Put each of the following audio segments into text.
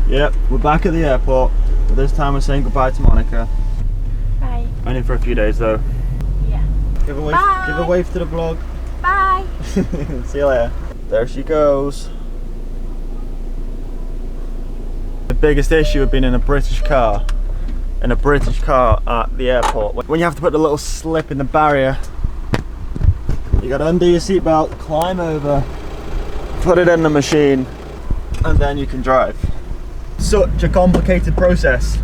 Yep, we're back at the airport, but this time we're saying goodbye to Monica. Bye. Only for a few days though. Yeah. Give a wave to the vlog. Bye. See you later. There she goes. The biggest issue of being in a British car at the airport, when you have to put the little slip in the barrier, you gotta undo your seatbelt, climb over, put it in the machine, and then you can drive. Such a complicated process.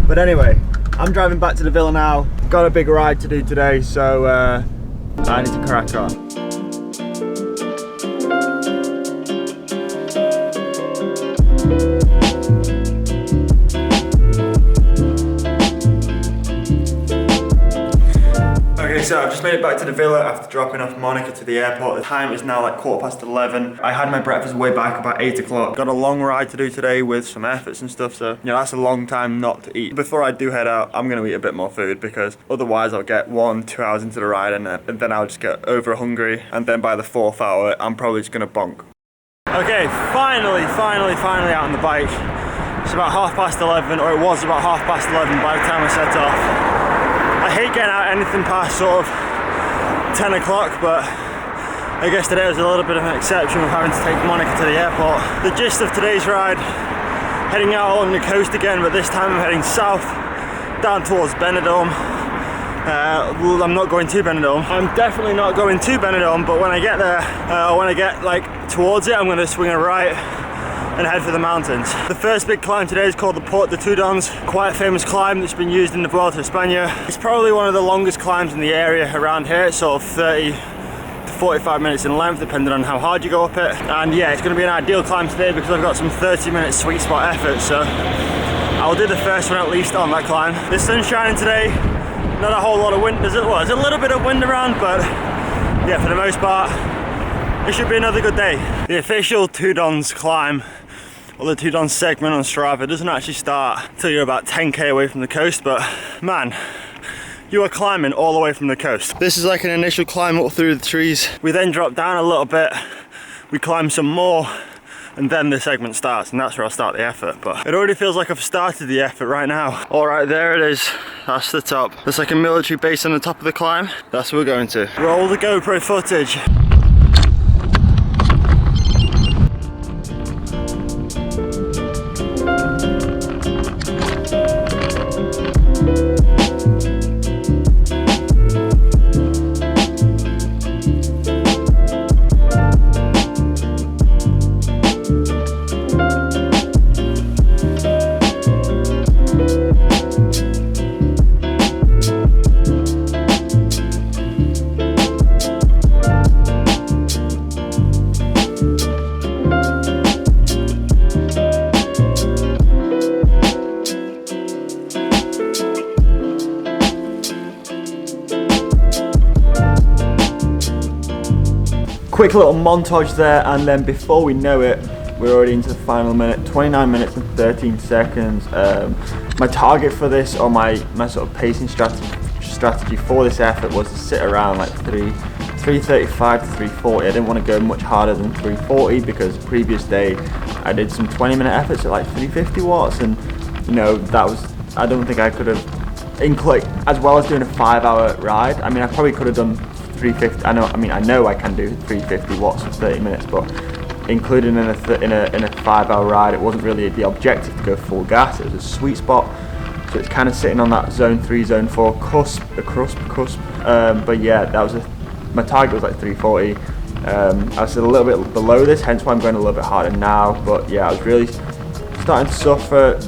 But anyway, I'm driving back to the villa now. Got a big ride to do today, so I need to crack on. So I've just made it back to the villa after dropping off Monica to the airport. The time is now like 11:15. I had my breakfast way back about 8 o'clock. Got a long ride to do today with some efforts and stuff, so you know, that's a long time not to eat. Before I do head out, I'm gonna eat a bit more food because otherwise I'll get 1-2 hours into the ride and then I'll just get over hungry, and then by the 4th hour I'm probably just gonna bonk. Okay, finally out on the bike. It's about 11:30, or it was about 11:30 by the time I set off. I hate getting out anything past sort of 10 o'clock, but I guess today was a little bit of an exception with having to take Monica to the airport. The gist of today's ride, heading out along the coast again, but this time I'm heading south, down towards Benidorm. I'm not going to Benidorm. I'm definitely not going to Benidorm, but when I get there, when I get like towards it, I'm going to swing a right and head for the mountains. The first big climb today is called the Port de Tudons, quite a famous climb that's been used in the Vuelta a España. It's probably one of the longest climbs in the area around here. It's sort of 30 to 45 minutes in length, depending on how hard you go up it. And yeah, it's going to be an ideal climb today because I've got some 30-minute sweet spot effort, so I'll do the first one at least on that climb. The sun's shining today, not a whole lot of wind. There's a little bit of wind around, but yeah, for the most part, it should be another good day. The official Tudons climb, or the Tudons segment on Strava, doesn't actually start until you're about 10k away from the coast, but man, you are climbing all the way from the coast. This is like an initial climb up through the trees. We then drop down a little bit, we climb some more, and then the segment starts, and that's where I'll start the effort. But it already feels like I've started the effort right now. All right, there it is. That's the top. There's like a military base on the top of the climb. That's where we're going to. Roll the GoPro footage. Quick little montage there, and then before we know it, we're already into the final minute. 29 minutes and 13 seconds. My target for this, or my sort of pacing strategy for this effort, was to sit around like 335 to 340. I didn't want to go much harder than 340 because the previous day I did some 20-minute efforts at like 350 watts, and you know, that was, I don't think I could have, as well as doing a 5-hour ride. I mean, I probably could have done 350. I know I can do 350 watts for 30 minutes, but including in a 5-hour ride, it wasn't really the objective to go full gas. It was a sweet spot, so it's kind of sitting on that zone 3, zone 4 cusp. But yeah, that was my target was like 340. I was a little bit below this, hence why I'm going a little bit harder now. But yeah, I was really starting to suffer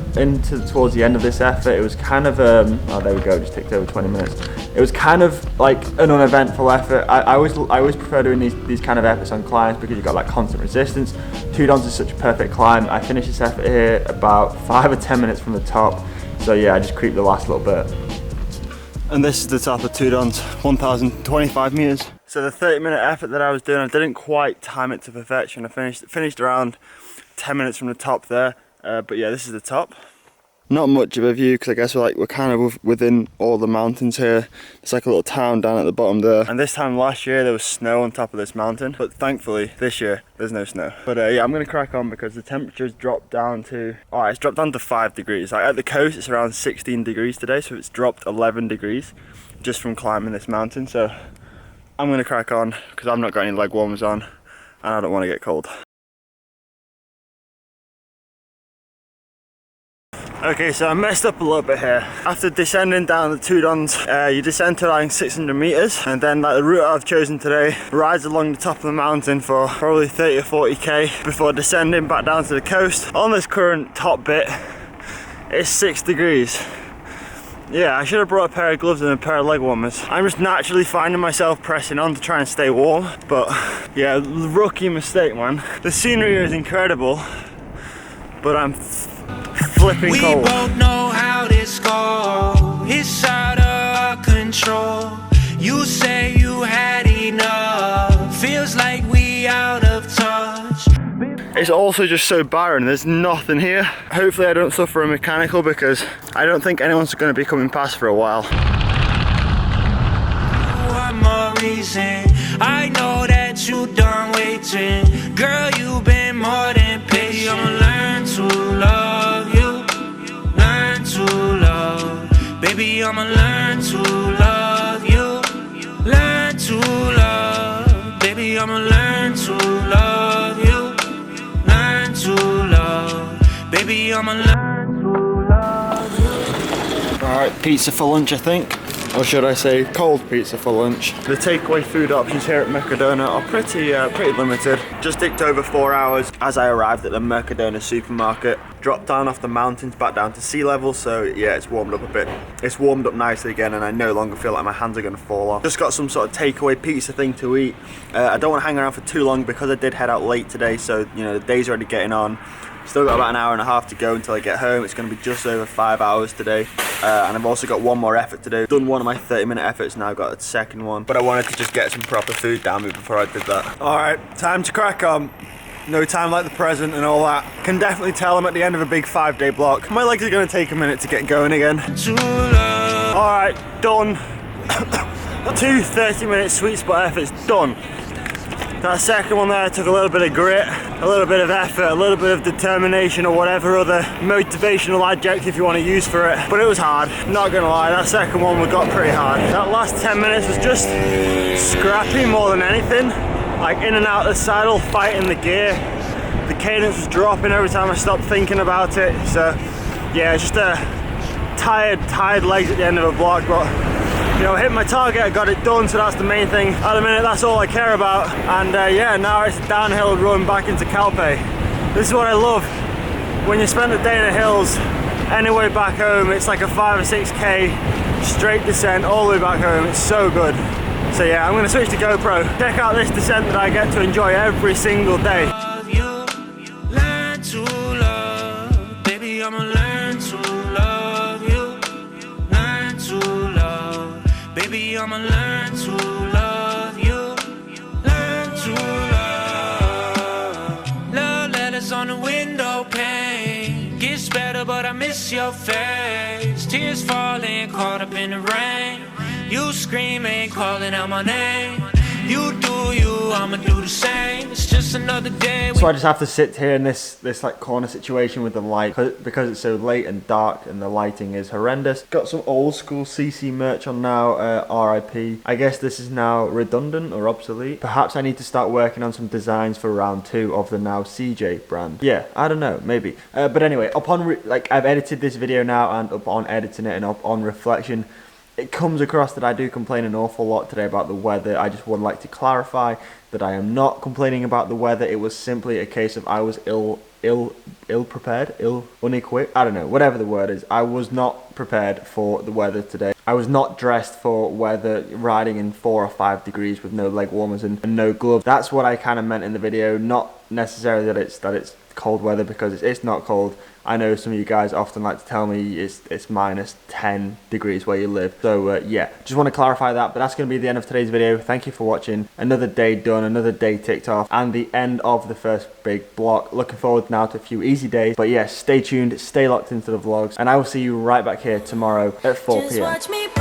towards the end of this effort. It was kind of oh, there we go, just ticked over 20 minutes. It was kind of like an uneventful effort. I always prefer doing these kind of efforts on climbs because you've got like constant resistance. Tudons is such a perfect climb. I finished this effort here about 5 or 10 minutes from the top. So yeah, I just creeped the last little bit. And this is the top of Tudons, 1,025 meters. So the 30-minute effort that I was doing, I didn't quite time it to perfection. I finished around 10 minutes from the top there. But yeah, this is the top. Not much of a view because I guess we're kind of within all the mountains here. It's like a little town down at the bottom there. And this time last year there was snow on top of this mountain, but thankfully this year there's no snow. But yeah, I'm gonna crack on because the temperature's dropped down to, it's dropped down to 5 degrees. Like at the coast it's around 16 degrees today, so it's dropped 11 degrees just from climbing this mountain. So I'm gonna crack on because I've not got any leg warmers on and I don't want to get cold. Okay, so I messed up a little bit here. After descending down the two dons, you descend to like 600 meters, and then like the route I've chosen today rides along the top of the mountain for probably 30 or 40k before descending back down to the coast. On this current top bit, it's 6 degrees. Yeah, I should have brought a pair of gloves and a pair of leg warmers. I'm just naturally finding myself pressing on to try and stay warm, but yeah, rookie mistake, man. The scenery here is incredible, but I'm flipping cold. We both know how this goes. It's out of control. You say you had enough. Feels like we out of touch. It's also just so barren, there's nothing here. Hopefully I don't suffer a mechanical because I don't think anyone's going to be coming past for a while. One more reason, I know that you done waiting. Girl, you've been more than patient. I'ma learn to love you, learn to love. Baby, I'ma learn to love you, learn to love. Baby, I'ma learn to love you, learn to love. Baby, I'ma learn to love you. Alright, pizza for lunch I think. Or should I say cold pizza for lunch. The takeaway food options here at Mercadona are pretty limited. Just dicked over 4 hours as I arrived at the Mercadona supermarket. Dropped down off the mountains back down to sea level, so yeah, it's warmed up a bit. It's warmed up nicely again and I no longer feel like my hands are gonna fall off. Just got some sort of takeaway pizza thing to eat. I don't want to hang around for too long because I did head out late today, so you know the day's already getting on. Still got about an hour and a half to go until I get home. It's going to be just over 5 hours today. And I've also got one more effort to do. Done one of my 30-minute efforts, now I've got a second one. But I wanted to just get some proper food down me before I did that. Alright, time to crack on. No time like the present and all that. Can definitely tell I'm at the end of a big 5-day block. My legs are going to take a minute to get going again. Alright, done. 2 30-minute sweet spot efforts, done. That second one there took a little bit of grit, a little bit of effort, a little bit of determination or whatever other motivational adjective you want to use for it. But it was hard, not gonna lie, that second one we got pretty hard. That last 10 minutes was just scrappy more than anything. Like in and out of the saddle, fighting the gear. The cadence was dropping every time I stopped thinking about it. So yeah, it's just a tired legs at the end of a block, but you know, hit my target, I got it done, so that's the main thing. At the minute, that's all I care about. And yeah, now it's a downhill run back into Calpe. This is what I love. When you spend the day in the hills, anyway back home, it's like a 5 or 6k straight descent all the way back home. It's so good. So yeah, I'm gonna switch to GoPro. Check out this descent that I get to enjoy every single day. Love you, learn to love. Baby, I'ma learn to love you, learn to love. Baby, I'ma learn to love you, learn to love. Love letters on the window pane. Gets better, but I miss your face. Tears falling, caught up in the rain. You screaming, calling out my name. You do you, I'ma do the same. It's just another day. So I just have to sit here in this like corner situation with the light because it's so late and dark and the lighting is horrendous. Got some old school CC merch on now, RIP. I guess this is now redundant or obsolete. Perhaps I need to start working on some designs for round 2 of the now CJ brand. Yeah, I don't know, maybe. But anyway, I've edited this video now, and upon editing it and upon reflection, it comes across that I do complain an awful lot today about the weather. I just would like to clarify that I am not complaining about the weather. It was simply a case of I was unequipped. I don't know, whatever the word is. I was not prepared for the weather today. I was not dressed for weather, riding in 4 or 5 degrees with no leg warmers and no gloves. That's what I kind of meant in the video, not necessarily that it's cold weather, because it's not cold. I know some of you guys often like to tell me it's minus 10 degrees where you live. So yeah, just want to clarify that. But that's going to be the end of today's video. Thank you for watching. Another day done, another day ticked off, and the end of the first big block. Looking forward now to a few easy days. But yeah, stay tuned, stay locked into the vlogs, and I will see you right back here tomorrow at 4 p.m.